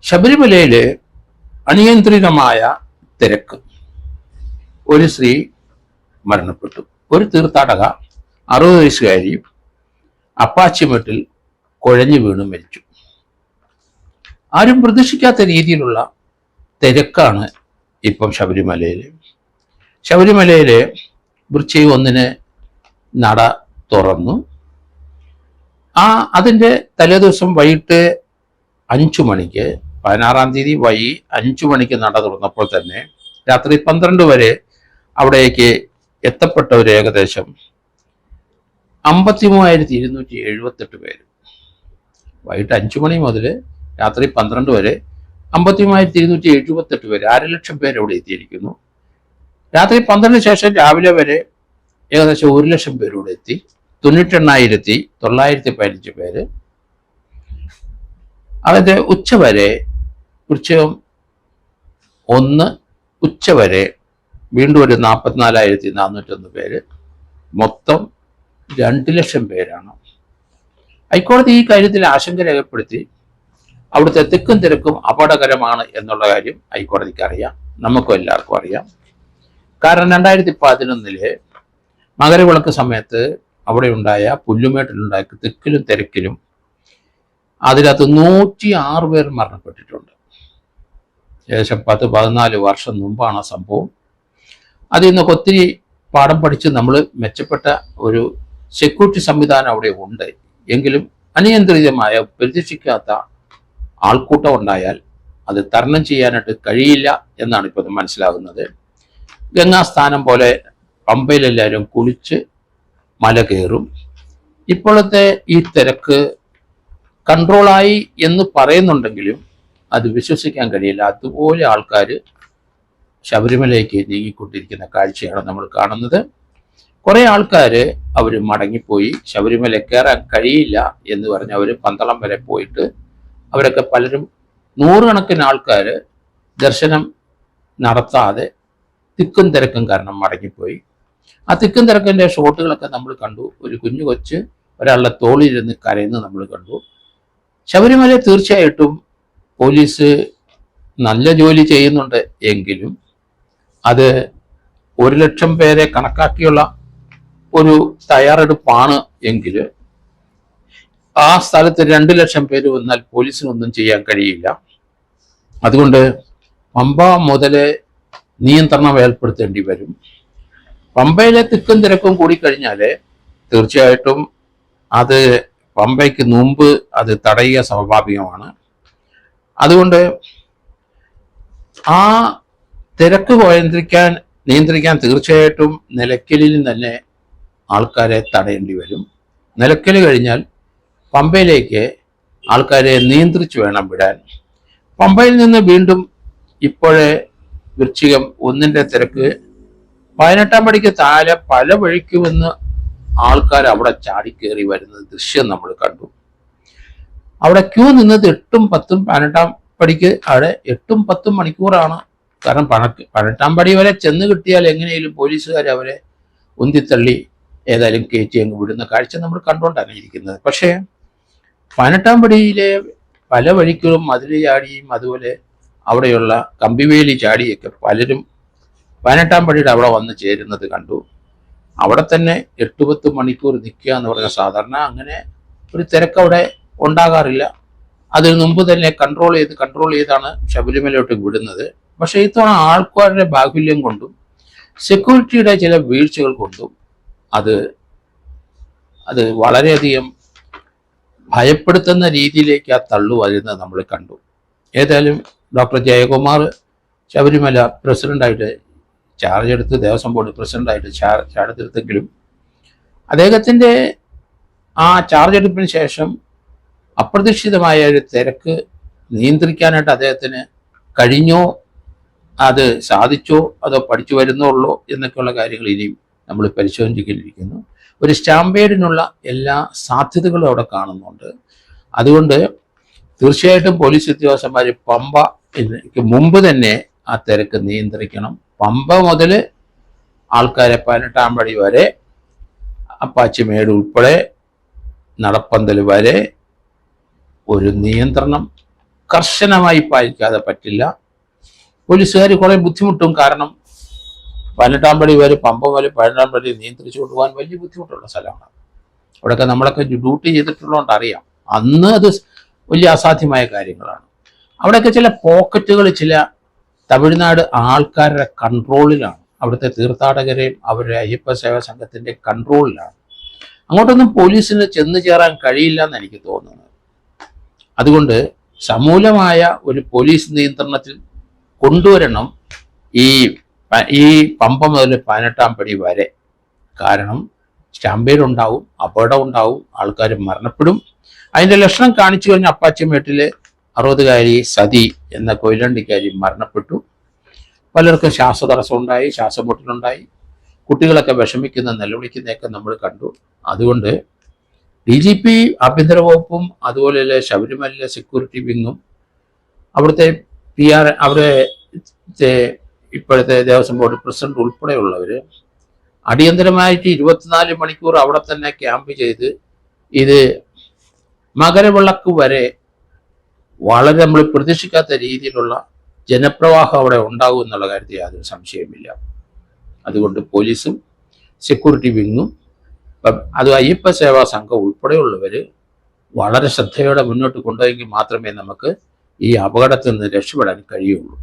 ശബരിമലയില് അനിയന്ത്രിതമായ തിരക്ക്. ഒരു സ്ത്രീ മരണപ്പെട്ടു. ഒരു തീർത്ഥാടക 60 വയസ്സുകാരി അപ്പാച്ചിമേട്ടിൽ കുഴഞ്ഞു വീണ് മരിച്ചു. ആരും പ്രതീക്ഷിക്കാത്ത രീതിയിലുള്ള തിരക്കാണ് ഇപ്പം ശബരിമലയിൽ. ശബരിമലയിലെ വൃശ്ചികം 1 നട തുറന്നു. അതിൻ്റെ തലേദിവസം വൈകിട്ട് 5 മണിക്ക് 16-ാം തീയതി 5 മണിക്ക് നട തുറന്നപ്പോൾ തന്നെ രാത്രി 12 വരെ അവിടേക്ക് എത്തപ്പെട്ടവർ ഏകദേശം 53,278 പേര്. വൈകിട്ട് 5 മണി മുതൽ രാത്രി 12 വരെ 53,278 പേര്, 1.5 ലക്ഷം പേര് അവിടെ എത്തിയിരിക്കുന്നു. രാത്രി 12 ശേഷം രാവിലെ വരെ ഏകദേശം 1 ലക്ഷം പേര് ഇവിടെ എത്തി. 98,915 പേര്. അതിൻ്റെ ഉച്ചവരെ വൃശ്ചികം 1 ഉച്ചവരെ വീണ്ടും ഒരു 44,401 പേര്. മൊത്തം 2 ലക്ഷം പേരാണ്. ഹൈക്കോടതി ഈ കാര്യത്തിൽ ആശങ്ക രേഖപ്പെടുത്തി. അവിടുത്തെ തിക്കും തിരക്കും അപകടകരമാണ് എന്നുള്ള കാര്യം ഹൈക്കോടതിക്ക് അറിയാം, നമുക്കും എല്ലാവർക്കും അറിയാം. കാരണം 2011 മകരവിളക്ക് സമയത്ത് അവിടെ ഉണ്ടായ പുല്ലുമേട്ടിലുണ്ടായ തിക്കിലും തിരക്കിലും അതിനകത്ത് 106 പേർ മരണപ്പെട്ടിട്ടുണ്ട്. ഏകദേശം 10-14 വർഷം മുമ്പാണ് സംഭവം. അതിൽ നിന്നൊക്കെ ഒത്തിരി പാഠം പഠിച്ച് നമ്മൾ മെച്ചപ്പെട്ട ഒരു സെക്യൂരിറ്റി സംവിധാനം അവിടെ ഉണ്ട്. എങ്കിലും അനിയന്ത്രിതമായ പ്രതീക്ഷിക്കാത്ത ആൾക്കൂട്ടം ഉണ്ടായാൽ അത് തരണം ചെയ്യാനായിട്ട് കഴിയില്ല എന്നാണ് ഇപ്പോൾ മനസ്സിലാകുന്നത്. ഗംഗാസ്ഥാനം പോലെ പമ്പയിലെല്ലാവരും കുളിച്ച് മല കയറും. ഇപ്പോഴത്തെ ഈ തിരക്ക് കൺട്രോളായി എന്ന് പറയുന്നുണ്ടെങ്കിലും അത് വിശ്വസിക്കാൻ കഴിയില്ല. അതുപോലെ ആൾക്കാർ ശബരിമലയ്ക്ക് നീങ്ങിക്കൊണ്ടിരിക്കുന്ന കാഴ്ചയാണ് നമ്മൾ കാണുന്നത്. കുറേ ആൾക്കാർ അവർ മടങ്ങിപ്പോയി. ശബരിമല കയറാൻ കഴിയില്ല എന്ന് പറഞ്ഞ് അവർ പന്തളം വരെ പോയിട്ട് അവരൊക്കെ പലരും 100 കണക്കിന് ആൾക്കാർ ദർശനം നടത്താതെ തിക്കും തിരക്കും കാരണം മടങ്ങിപ്പോയി. ആ തിക്കും തിരക്കിൻ്റെ ഷോട്ടുകളൊക്കെ നമ്മൾ കണ്ടു. ഒരു കുഞ്ഞു കൊച്ച് ഒരാളുടെ തോളിലിരുന്ന് കരയുന്നത് നമ്മൾ കണ്ടു. ശബരിമല തീർച്ചയായിട്ടും പോലീസ് നല്ല ജോലി ചെയ്യുന്നുണ്ട്. എങ്കിലും അത് 1 ലക്ഷം പേരെ കണക്കാക്കിയുള്ള ഒരു തയ്യാറെടുപ്പാണ്. എങ്കിൽ ആ സ്ഥലത്ത് 2 ലക്ഷം പേര് വന്നാൽ പോലീസിനൊന്നും ചെയ്യാൻ കഴിയില്ല. അതുകൊണ്ട് പമ്പ മുതൽ നിയന്ത്രണം ഏർപ്പെടുത്തേണ്ടി വരും. പമ്പയിലെ തിക്കും തിരക്കും കൂടിക്കഴിഞ്ഞാൽ തീർച്ചയായിട്ടും അത് പമ്പയ്ക്ക് മുമ്പ് അത് തടയുക സ്വാഭാവികമാണ്. അതുകൊണ്ട് ആ തിരക്ക് നിയന്ത്രിക്കാൻ തീർച്ചയായിട്ടും നിലയ്ക്കലിൽ തന്നെ ആൾക്കാരെ തടയേണ്ടി വരും. നിലയ്ക്കൽ കഴിഞ്ഞാൽ പമ്പയിലേക്ക് ആൾക്കാരെ നിയന്ത്രിച്ച് വേണം വിടാൻ. പമ്പയിൽ നിന്ന് വീണ്ടും ഇപ്പോഴേ വൃശ്ചികം 1 തിരക്ക് 18-ാം പടിക്ക് താഴെ പല വഴിക്കുമെന്ന് ആൾക്കാർ അവിടെ ചാടിക്കേറി വരുന്നത് ദൃശ്യം നമ്മൾ കണ്ടു. അവിടെ ക്യൂ നിന്നത് 8ഉം 10ഉം 18-ാം പടിക്ക് അവിടെ 8ഉം 10ഉം മണിക്കൂറാണ്. കാരണം 18-ാം പടി വരെ ചെന്ന് കിട്ടിയാൽ എങ്ങനെയും പോലീസുകാർ അവരെ ഉന്തിത്തള്ളി ഏതായാലും കയറ്റി അങ്ങ് വിടുന്ന കാഴ്ച നമ്മൾ കണ്ടുകൊണ്ടാണ് ഇരിക്കുന്നത്. പക്ഷേ 18-ാം പടിയിലെ പല വഴിക്കും മതിൽ ചാടിയും അതുപോലെ അവിടെയുള്ള കമ്പിവേലി ചാടിയൊക്കെ പലരും 18-ാം പടിയുടെ അവിടെ വന്ന് ചേരുന്നത് കണ്ടു. അവിടെ തന്നെ 8-10 മണിക്കൂർ നിൽക്കുക എന്ന് പറഞ്ഞാൽ സാധാരണ അങ്ങനെ ഒരു തിരക്ക് അവിടെ ഉണ്ടാകാറില്ല. അതിന് മുമ്പ് തന്നെ കൺട്രോൾ ചെയ്താണ് ശബരിമലയോട്ട് വിടുന്നത്. പക്ഷേ ഇത്തവണ ആൾക്കാരുടെ ബാഹുല്യം കൊണ്ടും സെക്യൂരിറ്റിയുടെ ചില വീഴ്ചകൾ കൊണ്ടും അത് വളരെയധികം ഭയപ്പെടുത്തുന്ന രീതിയിലേക്ക് ആ തള്ളു വരുന്നത് നമ്മൾ കണ്ടു. ഏതായാലും ഡോക്ടർ ജയകുമാർ ശബരിമല പ്രസിഡന്റായിട്ട് ചാർജ് എടുത്ത് ദേവസ്വം ബോർഡ് പ്രസിഡന്റായിട്ട് ചാർജ് എടുത്തെങ്കിലും അദ്ദേഹത്തിൻ്റെ ആ ചാർജ് എടുപ്പിന് ശേഷം അപ്രതീക്ഷിതമായ ഒരു തിരക്ക് നിയന്ത്രിക്കാനായിട്ട് അദ്ദേഹത്തിന് കഴിഞ്ഞോ, അത് സാധിച്ചോ, അതോ പഠിച്ചു വരുന്നുള്ളൂ എന്നൊക്കെയുള്ള കാര്യങ്ങൾ ഇനിയും നമ്മൾ പരിശോധിച്ചിരിക്കുന്നു. ഒരു സ്റ്റാമ്പേഡിനുള്ള എല്ലാ സാധ്യതകളും അവിടെ കാണുന്നുണ്ട്. അതുകൊണ്ട് തീർച്ചയായിട്ടും പോലീസ് ഉദ്യോഗസ്ഥന്മാർ പമ്പയ്ക്ക് മുമ്പ് തന്നെ ആ തിരക്ക് നിയന്ത്രിക്കണം. പമ്പ മുതൽ ആൾക്കാരെ 18-ാം പടി വരെ അപ്പാച്ചിമേട് ഉൾപ്പെടെ നടപ്പന്തൽ വരെ ഒരു നിയന്ത്രണം കർശനമായി പാലിക്കാതെ പറ്റില്ല. പോലീസുകാർ കുറെ ബുദ്ധിമുട്ടും. കാരണം 18-ാം പടി വരെ, പമ്പ വരെ 18-ാം പടി നിയന്ത്രിച്ചു കൊണ്ടുപോകാൻ വലിയ ബുദ്ധിമുട്ടുള്ള സ്ഥലമാണ്. അവിടെയൊക്കെ നമ്മളൊക്കെ ഡ്യൂട്ടി ചെയ്തിട്ടുള്ളതുകൊണ്ട് അറിയാം. അന്ന് അത് വലിയ അസാധ്യമായ കാര്യങ്ങളാണ്. അവിടെയൊക്കെ ചില പോക്കറ്റുകൾ ചില തമിഴ്നാട് ആൾക്കാരുടെ കൺട്രോളിലാണ്. അവിടുത്തെ തീർത്ഥാടകരെയും അവരുടെ അയ്യപ്പ സേവാ സംഘത്തിൻ്റെ കൺട്രോളിലാണ്. അങ്ങോട്ടൊന്നും പോലീസിന് ചെന്ന് ചേരാൻ കഴിയില്ല എന്ന് എനിക്ക് തോന്നുന്നത്. അതുകൊണ്ട് സമൂലമായ ഒരു പോലീസ് നിയന്ത്രണത്തിൽ കൊണ്ടുവരണം ഈ പമ്പ മുതൽ 18-ാം പടി വരെ. കാരണം സ്റ്റാമ്പേഡുണ്ടാവും, അപകടം ഉണ്ടാവും, ആൾക്കാർ മരണപ്പെടും. അതിൻ്റെ ലക്ഷണം കാണിച്ചു കഴിഞ്ഞ അപ്പാച്ചിമേട്ടിലെ 60-കാരി സതി എന്ന കൊയിലണ്ടിക്കാരി മരണപ്പെട്ടു. പലർക്കും ശ്വാസതടസ്സം ഉണ്ടായി, ശ്വാസമുട്ടലുണ്ടായി, കുട്ടികളൊക്കെ വിഷമിക്കുന്ന നിലവിളിക്കുന്നതൊക്കെ നമ്മൾ കണ്ടു. അതുകൊണ്ട് DGP ആഭ്യന്തര വകുപ്പും അതുപോലെ ശബരിമല സെക്യൂരിറ്റി വിങ്ങും അവിടുത്തെ അവിടുത്തെ ഇപ്പോഴത്തെ ദേവസ്വം ബോർഡ് പ്രസിഡന്റ് ഉൾപ്പെടെയുള്ളവർ അടിയന്തരമായിട്ട് 24 മണിക്കൂർ അവിടെ തന്നെ ക്യാമ്പ് ചെയ്ത് ഇത് മകരവിളക്ക് വരെ വളരെ നമ്മൾ പ്രതീക്ഷിക്കാത്ത രീതിയിലുള്ള ജനപ്രവാഹം അവിടെ ഉണ്ടാകും എന്നുള്ള കാര്യത്തിൽ യാതൊരു സംശയമില്ല. അതുകൊണ്ട് പോലീസും സെക്യൂരിറ്റി വിങ്ങും അത് അയ്യപ്പ സേവാ സംഘം ഉൾപ്പെടെയുള്ളവർ വളരെ ശ്രദ്ധയോടെ മുന്നോട്ട് കൊണ്ടുപോയെങ്കിൽ മാത്രമേ നമുക്ക് ഈ അപകടത്തിൽ നിന്ന് രക്ഷപ്പെടാൻ കഴിയുള്ളൂ.